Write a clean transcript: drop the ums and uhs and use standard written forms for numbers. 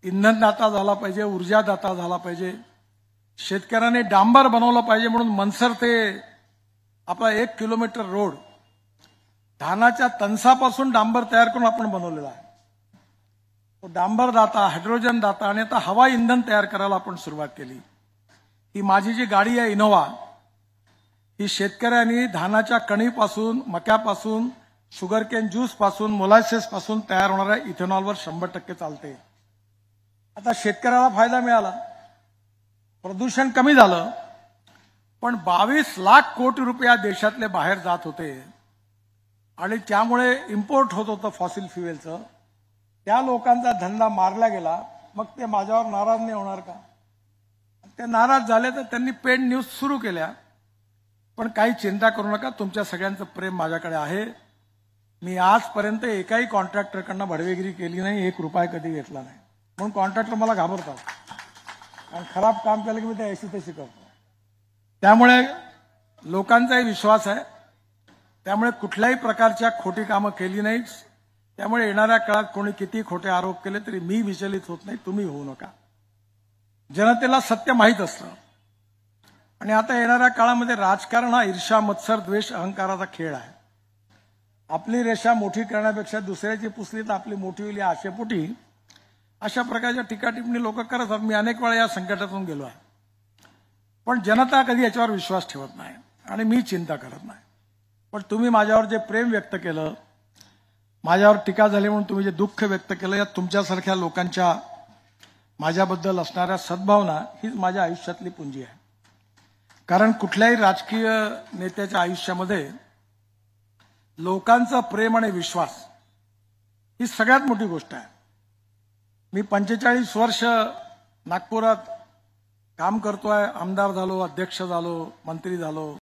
इंधनदाता झाला पाहिजे, ऊर्जादाता झाला पाहिजे. शेतकऱ्याने डांबर बनवलं पाहिजे म्हणून मनसर ते आपला 1 किलोमीटर रोड धानाच्या तणसापासून डांबर तयार करून आपण बनवलेला आहे. तो डांबर दाता, हायड्रोजन दाता आणि आता हवा इंधन तयार करायला आपण सुरुवात केली. ही माझी जी गाडी आहे इनोवा, ही शेतकऱ्यांनी धानाच्या कणीपासून, मक्यापासून, शुगरकेन ज्यूस पासून, मोलॅसेस पासून तयार होणाऱ्या इथेनॉलवर 100% चालते. आता शेतकऱ्याला फायदा मिळाला, प्रदूषण कमी झालं, पण 22 लाख कोटी रुपये देशातले बाहेर जात होते आणि त्यामुळे इम्पोर्ट होत होतं फॉसिल फ्युएलचं. त्या लोकांचा धंदा मारला गेला. मग ते माझ्यावर नाराज नाही होणार का? ते नाराज झाले तर त्यांनी पेड न्यूज सुरू केल्या. पण काही चिंता करू नका, तुमच्या सगळ्यांचं प्रेम माझ्याकडे आहे. मी आजपर्यंत एकाही कॉन्ट्रॅक्टरकडनं भडवेगिरी केली नाही, 1 रुपया कधी घेतला नाही. म्हणून कॉन्ट्रॅक्टर मला घाबरतात आणि खराब काम केलं की मी ते ऐशी तशी करतो. त्यामुळे लोकांचाही विश्वास आहे. त्यामुळे कुठल्याही प्रकारच्या खोटी कामं केली नाहीत. त्यामुळे येणाऱ्या काळात कोणी किती खोटे आरोप केले तरी मी विचलित होत नाही, तुम्ही होऊ नका. जनतेला सत्य माहीत असतं. आणि आता येणाऱ्या काळामध्ये राजकारण हा ईर्ष्या, मत्सर, द्वेष, अहंकाराचा खेळ आहे. आपली रेषा मोठी करण्यापेक्षा दुसऱ्याची पुसली तर आपली मोठी होईल या आशेपोटी अशा प्रकारच्या टीकाटिप्पणी लोक करत आहेत. मी अनेक वेळा या संकटातून गेलो आहे, पण जनता कधी याच्यावर विश्वास ठेवत नाही आणि मी चिंता करत नाही. पण तुम्ही माझ्यावर जे प्रेम व्यक्त केलं, माझ्यावर टीका झाली म्हणून तुम्ही जे दुःख व्यक्त केलं, या तुमच्यासारख्या लोकांच्या माझ्याबद्दल असणाऱ्या सद्भावना हीच माझ्या आयुष्यातली पुंजी आहे. कारण कुठल्याही राजकीय नेत्याच्या आयुष्यामध्ये लोकांचं प्रेम आणि विश्वास ही सगळ्यात मोठी गोष्ट आहे. मी 45 वर्ष नागपुरात काम करतोय. आमदार झालो, अध्यक्ष झालो, मंत्री झालो.